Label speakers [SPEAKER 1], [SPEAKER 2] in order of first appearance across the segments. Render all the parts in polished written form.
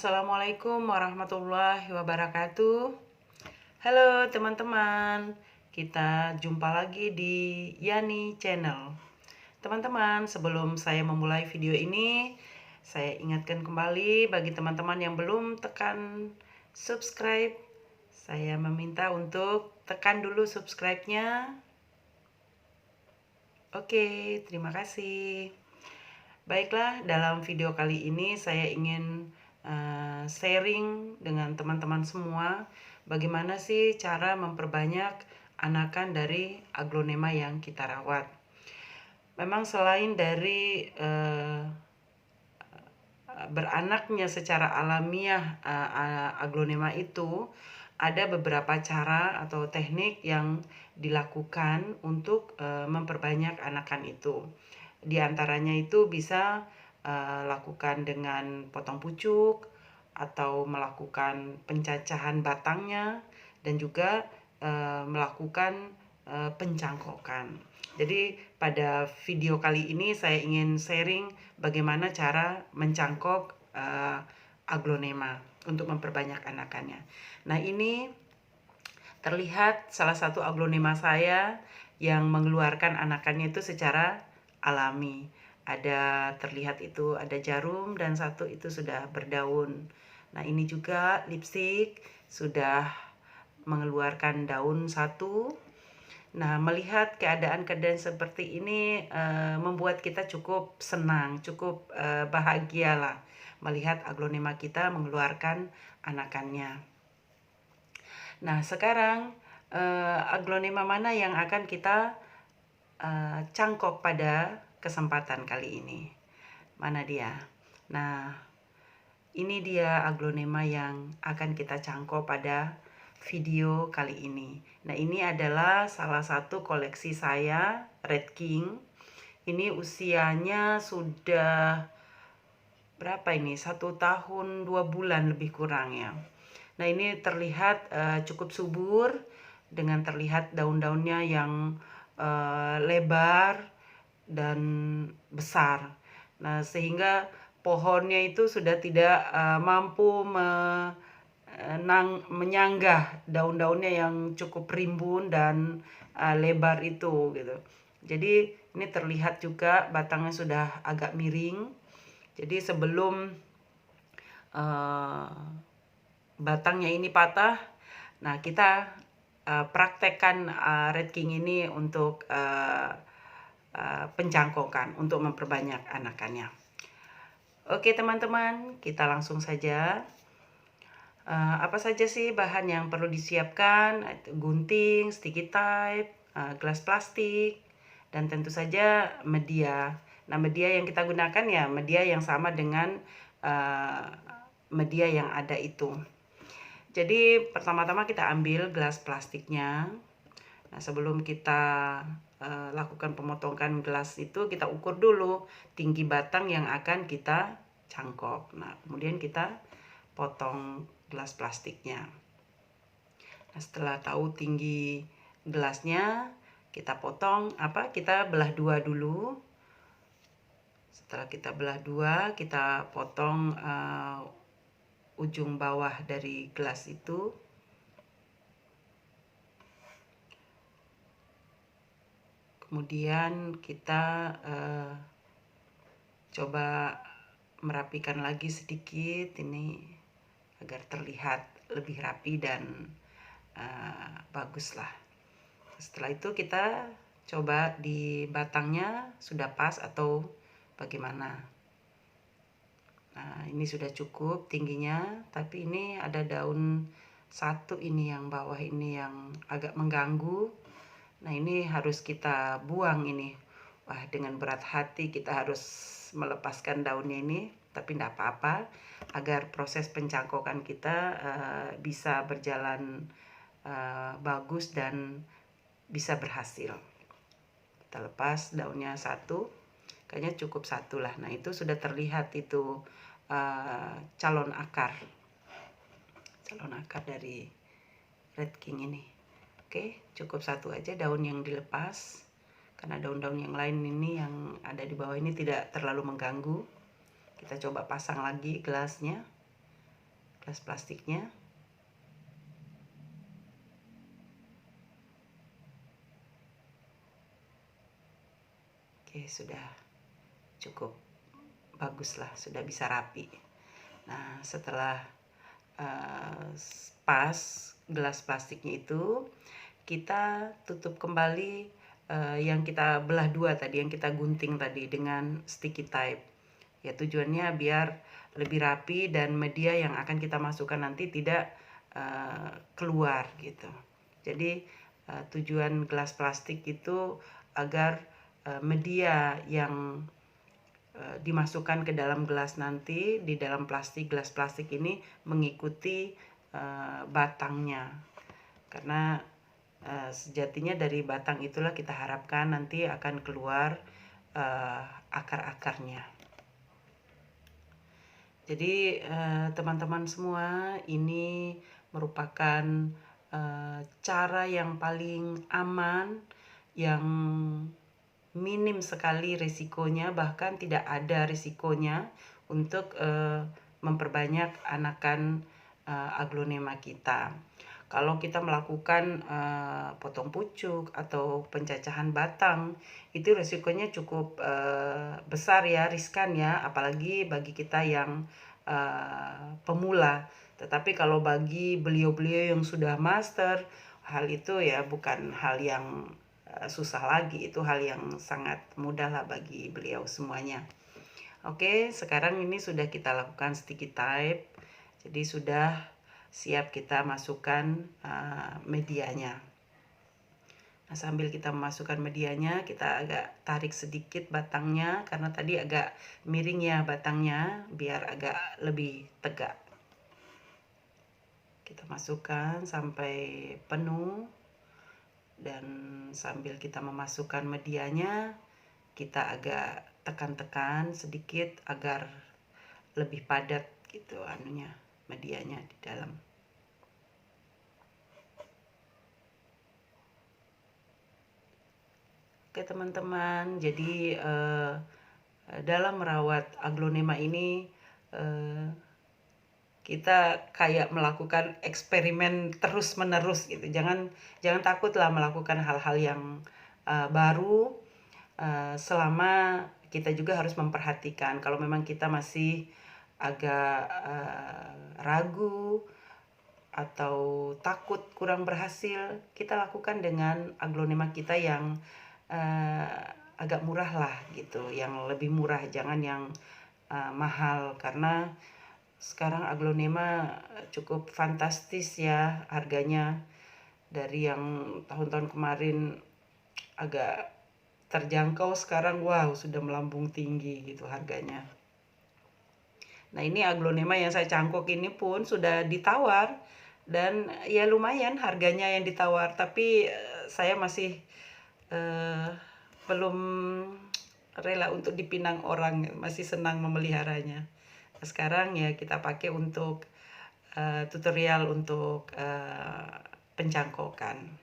[SPEAKER 1] Assalamualaikum warahmatullahi wabarakatuh. Halo teman-teman, kita jumpa lagi di Yani Channel. Teman-teman, sebelum saya memulai video ini, saya ingatkan kembali bagi teman-teman yang belum tekan subscribe, saya meminta untuk tekan dulu subscribe-nya. Oke, terima kasih. Baiklah, dalam video kali ini saya ingin sharing dengan teman-teman semua bagaimana sih cara memperbanyak anakan dari aglonema yang kita rawat. Memang selain dari beranaknya secara alamiah aglonema itu, ada beberapa cara atau teknik yang dilakukan untuk memperbanyak anakan itu. Di antaranya itu bisa lakukan dengan potong pucuk atau melakukan pencacahan batangnya dan juga melakukan pencangkokan. Jadi pada video kali ini saya ingin sharing bagaimana cara mencangkok aglonema untuk memperbanyak anakannya. Nah, ini terlihat salah satu aglonema saya yang mengeluarkan anakannya itu secara alami. Ada terlihat itu ada jarum dan satu itu sudah berdaun. Nah, ini juga lipstik sudah mengeluarkan daun satu. Nah, melihat keadaan-keadaan seperti ini membuat kita cukup senang, cukup bahagia lah melihat aglonema kita mengeluarkan anakannya. Nah, sekarang aglonema mana yang akan kita cangkok pada kesempatan kali ini? Mana dia? Nah, ini dia aglonema yang akan kita cangkok pada video kali ini. Nah, ini adalah salah satu koleksi saya, Red King. Ini usianya sudah berapa ini? 1 tahun 2 bulan lebih kurang ya. Nah, ini terlihat cukup subur dengan terlihat daun-daunnya yang lebar dan besar. Nah, sehingga pohonnya itu sudah tidak mampu menyanggah daun-daunnya yang cukup rimbun dan lebar itu gitu. Jadi ini terlihat juga batangnya sudah agak miring. Jadi sebelum batangnya ini patah, nah kita praktekkan Red King ini untuk pencangkokan untuk memperbanyak anakannya. Oke teman-teman, kita langsung saja. Apa saja sih bahan yang perlu disiapkan? Gunting, sticky tape, gelas plastik, dan tentu saja media. Nah, media yang kita gunakan ya media yang sama dengan media yang ada itu. Jadi pertama-tama kita ambil gelas plastiknya. Nah, sebelum kita lakukan pemotongan gelas itu, kita ukur dulu tinggi batang yang akan kita cangkok. Nah, kemudian kita potong gelas plastiknya. Nah, setelah tahu tinggi gelasnya, kita potong kita belah dua dulu. Setelah kita belah dua, kita potong ujung bawah dari gelas itu. Kemudian kita coba merapikan lagi sedikit ini agar terlihat lebih rapi dan bagus lah. Setelah itu kita coba di batangnya sudah pas atau bagaimana. Nah, ini sudah cukup tingginya, tapi ini ada daun satu ini yang bawah ini yang agak mengganggu. Nah, ini harus kita buang ini. Wah, dengan berat hati kita harus melepaskan daunnya ini, tapi tidak apa-apa agar proses pencangkokan kita bisa berjalan bagus dan bisa berhasil. Kita lepas daunnya satu, kayaknya cukup satu lah. Nah, itu sudah terlihat itu calon akar dari Red King ini. Oke, cukup satu aja daun yang dilepas, karena daun-daun yang lain ini yang ada di bawah ini tidak terlalu mengganggu. Kita coba pasang lagi gelasnya. gelas plastiknya. Oke, sudah cukup bagus lah, sudah bisa rapi. Nah, setelah pas gelas plastiknya itu, kita tutup kembali yang kita belah dua tadi, yang kita gunting tadi dengan sticky tape. Ya, tujuannya biar lebih rapi dan media yang akan kita masukkan nanti tidak keluar gitu. Jadi tujuan gelas plastik itu agar media yang dimasukkan ke dalam gelas nanti, di dalam gelas plastik ini mengikuti batangnya. Karena sejatinya dari batang itulah kita harapkan nanti akan keluar akar-akarnya. Jadi teman-teman semua, ini merupakan cara yang paling aman, yang minim sekali risikonya, bahkan tidak ada risikonya untuk memperbanyak anakan aglonema kita. Kalau kita melakukan potong pucuk atau pencacahan batang, itu risikonya cukup besar ya, riskan ya, apalagi bagi kita yang pemula. Tetapi kalau bagi beliau-beliau yang sudah master, hal itu ya bukan hal yang susah lagi, itu hal yang sangat mudah lah bagi beliau semuanya. Oke, sekarang ini sudah kita lakukan sticky tape, jadi sudah siap kita masukkan medianya. Nah, sambil kita memasukkan medianya, kita agak tarik sedikit batangnya, karena tadi agak miring ya batangnya, biar agak lebih tegak. Kita masukkan sampai penuh. Dan sambil kita memasukkan medianya, kita agak tekan-tekan sedikit agar lebih padat gitu medianya di dalam. Oke teman-teman, jadi dalam merawat aglonema ini kita kayak melakukan eksperimen terus-menerus gitu. Jangan takutlah melakukan hal-hal yang baru, selama kita juga harus memperhatikan. Kalau memang kita masih agak ragu atau takut kurang berhasil, kita lakukan dengan aglonema kita yang agak murah lah gitu, yang lebih murah, jangan yang mahal, karena sekarang aglonema cukup fantastis ya harganya. Dari yang tahun-tahun kemarin agak terjangkau, sekarang wow sudah melambung tinggi gitu harganya. Nah, ini aglonema yang saya cangkok ini pun sudah ditawar, dan ya lumayan harganya yang ditawar, tapi saya masih belum rela untuk dipinang orang, masih senang memeliharanya. Sekarang ya kita pakai untuk tutorial untuk pencangkokan.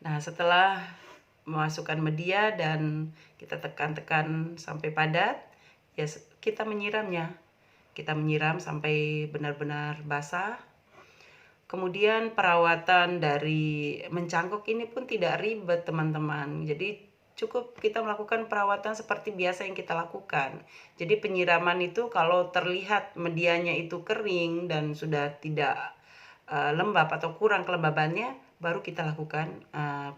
[SPEAKER 1] Nah, setelah memasukkan media dan kita tekan-tekan sampai padat, ya kita menyiramnya. Kita menyiram sampai benar-benar basah. Kemudian perawatan dari mencangkok ini pun tidak ribet teman-teman. Jadi cukup kita melakukan perawatan seperti biasa yang kita lakukan. Jadi penyiraman itu kalau terlihat medianya itu kering dan sudah tidak lembab atau kurang kelembabannya, baru kita lakukan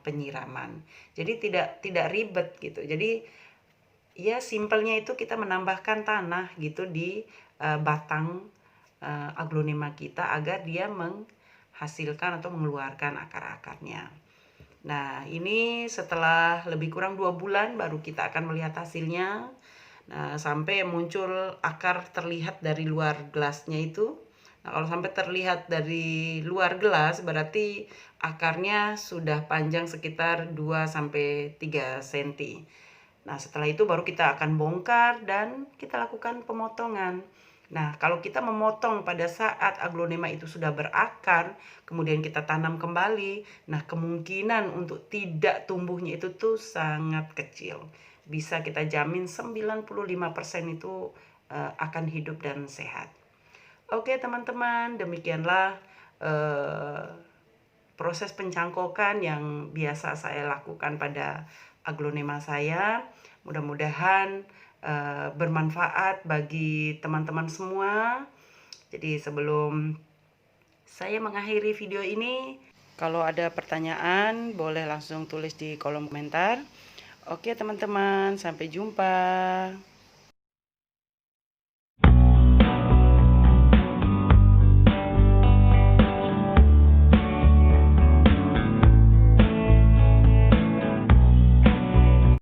[SPEAKER 1] penyiraman. Jadi tidak ribet gitu. Jadi ya simpelnya itu kita menambahkan tanah gitu di batang aglonema kita agar dia menghasilkan atau mengeluarkan akar-akarnya. Nah, ini setelah lebih kurang 2 bulan baru kita akan melihat hasilnya. Nah, sampai muncul akar terlihat dari luar gelasnya itu. Nah, kalau sampai terlihat dari luar gelas berarti akarnya sudah panjang sekitar 2-3 cm. Nah, setelah itu baru kita akan bongkar dan kita lakukan pemotongan. Nah, kalau kita memotong pada saat aglonema itu sudah berakar, kemudian kita tanam kembali, nah kemungkinan untuk tidak tumbuhnya itu tuh sangat kecil. Bisa kita jamin 95% itu akan hidup dan sehat. Oke teman-teman, demikianlah proses pencangkokan yang biasa saya lakukan pada aglonema saya. Mudah-mudahan bermanfaat bagi teman-teman semua. Jadi sebelum saya mengakhiri video ini, kalau ada pertanyaan boleh langsung tulis di kolom komentar. Oke teman-teman, sampai jumpa.